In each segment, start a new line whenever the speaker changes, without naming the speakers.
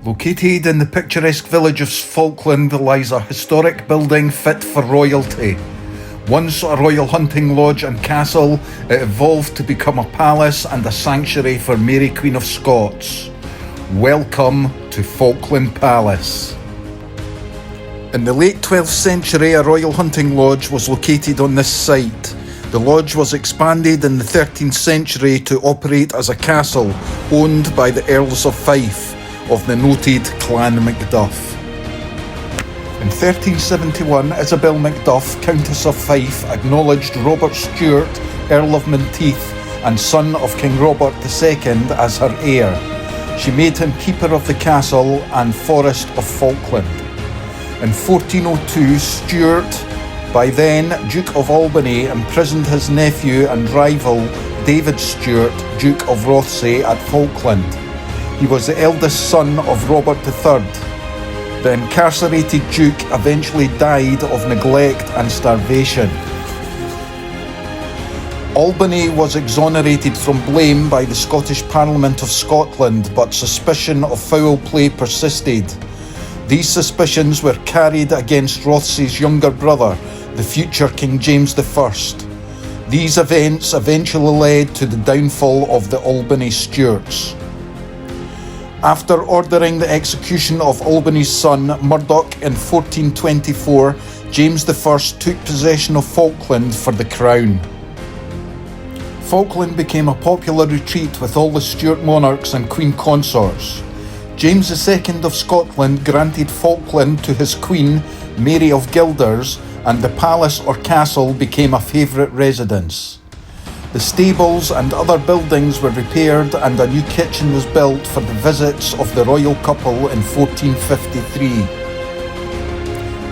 Located in the picturesque village of Falkland lies a historic building fit for royalty. Once a royal hunting lodge and castle, it evolved to become a palace and a sanctuary for Mary Queen of Scots. Welcome to Falkland Palace. In the late 12th century, a royal hunting lodge was located on this site. The lodge was expanded in the 13th century to operate as a castle owned by the Earls of Fife, of the noted Clan Macduff. In 1371, Isabel Macduff, Countess of Fife, acknowledged Robert Stuart, Earl of Menteith and son of King Robert II, as her heir. She made him keeper of the castle and forest of Falkland. In 1402, Stuart, by then Duke of Albany, imprisoned his nephew and rival David Stuart, Duke of Rothesay, at Falkland. He was the eldest son of Robert III. The incarcerated Duke eventually died of neglect and starvation. Albany was exonerated from blame by the Scottish Parliament of Scotland, but suspicion of foul play persisted. These suspicions were carried against Rothesay's younger brother, the future King James I. These events eventually led to the downfall of the Albany Stuarts. After ordering the execution of Albany's son, Murdoch, in 1424, James I took possession of Falkland for the crown. Falkland became a popular retreat with all the Stuart monarchs and queen consorts. James II of Scotland granted Falkland to his queen, Mary of Guelders, and the palace or castle became a favourite residence. The stables and other buildings were repaired and a new kitchen was built for the visits of the royal couple in 1453.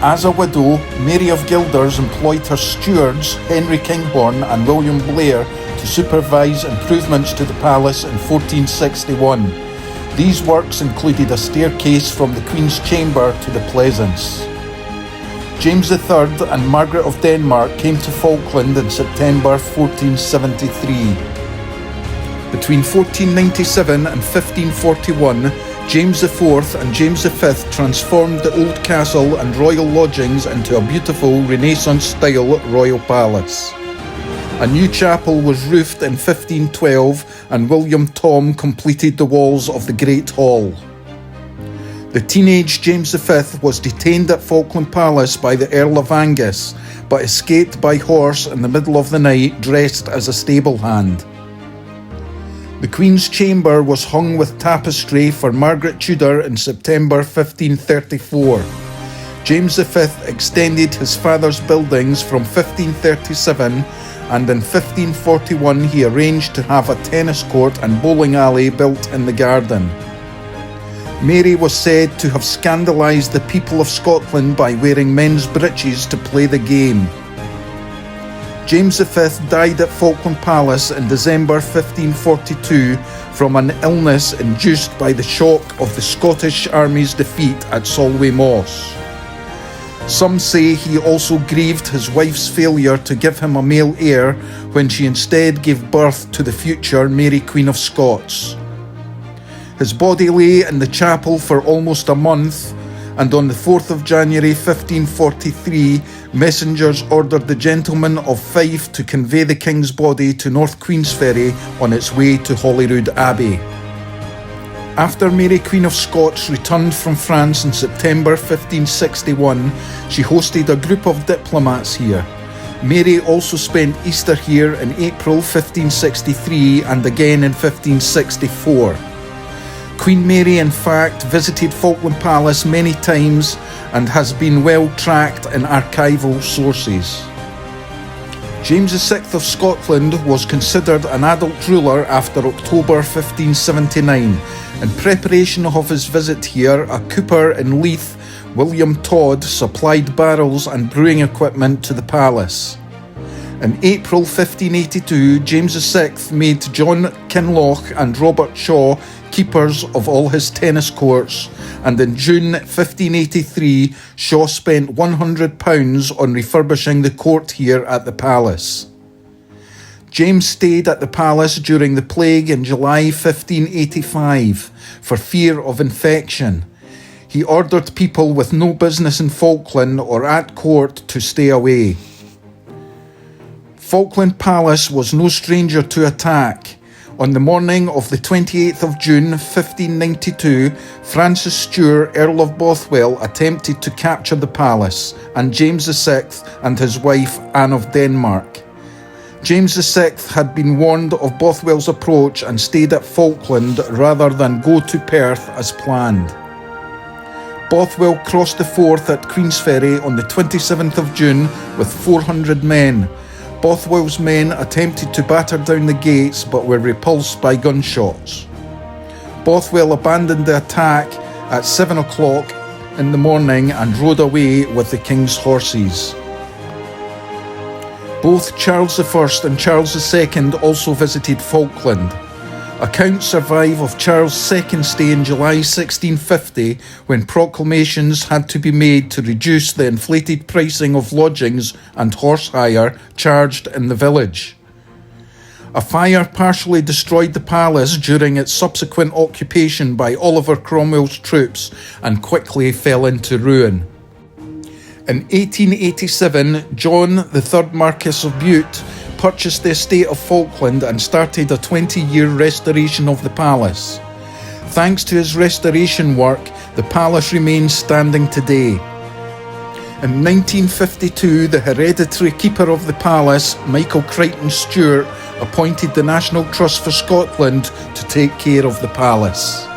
As a widow, Mary of Guelders employed her stewards, Henry Kinghorn and William Blair, to supervise improvements to the palace in 1461. These works included a staircase from the Queen's Chamber to the Pleasance. James III and Margaret of Denmark came to Falkland in September 1473. Between 1497 and 1541, James IV and James V transformed the old castle and royal lodgings into a beautiful Renaissance-style royal palace. A new chapel was roofed in 1512 and William Thom completed the walls of the Great Hall. The teenage James V was detained at Falkland Palace by the Earl of Angus, but escaped by horse in the middle of the night dressed as a stable hand. The Queen's Chamber was hung with tapestry for Margaret Tudor in September 1534. James V extended his father's buildings from 1537, and in 1541 he arranged to have a tennis court and bowling alley built in the garden. Mary was said to have scandalised the people of Scotland by wearing men's breeches to play the game. James V died at Falkland Palace in December 1542 from an illness induced by the shock of the Scottish Army's defeat at Solway Moss. Some say he also grieved his wife's failure to give him a male heir when she instead gave birth to the future Mary Queen of Scots. His body lay in the chapel for almost a month, and on the 4th of January 1543, messengers ordered the gentlemen of Fife to convey the king's body to North Queensferry on its way to Holyrood Abbey. After Mary Queen of Scots returned from France in September 1561, she hosted a group of diplomats here. Mary also spent Easter here in April 1563 and again in 1564. Queen Mary, in fact, visited Falkland Palace many times and has been well tracked in archival sources. James VI of Scotland was considered an adult ruler after October 1579. In preparation of his visit here, a cooper in Leith, William Todd, supplied barrels and brewing equipment to the palace. In April 1582, James VI made John Kinloch and Robert Shaw keepers of all his tennis courts, and in June 1583, Shaw spent £100 on refurbishing the court here at the palace. James stayed at the palace during the plague in July 1585 for fear of infection. He ordered people with no business in Falkland or at court to stay away. Falkland Palace was no stranger to attack. On the morning of the 28th of June 1592, Francis Stuart, Earl of Bothwell, attempted to capture the palace, and James VI and his wife Anne of Denmark. James VI had been warned of Bothwell's approach and stayed at Falkland rather than go to Perth as planned. Bothwell crossed the Forth at Queensferry on the 27th of June with 400 men. Bothwell's men attempted to batter down the gates but were repulsed by gunshots. Bothwell abandoned the attack at 7 o'clock in the morning and rode away with the king's horses. Both Charles I and Charles II also visited Falkland. Accounts survive of Charles' second stay in July 1650, when proclamations had to be made to reduce the inflated pricing of lodgings and horse hire charged in the village. A fire partially destroyed the palace during its subsequent occupation by Oliver Cromwell's troops and quickly fell into ruin. In 1887, John, the 3rd Marquess of Bute, purchased the estate of Falkland and started a 20-year restoration of the palace. Thanks to his restoration work, the palace remains standing today. In 1952, the hereditary keeper of the palace, Michael Crichton Stuart, appointed the National Trust for Scotland to take care of the palace.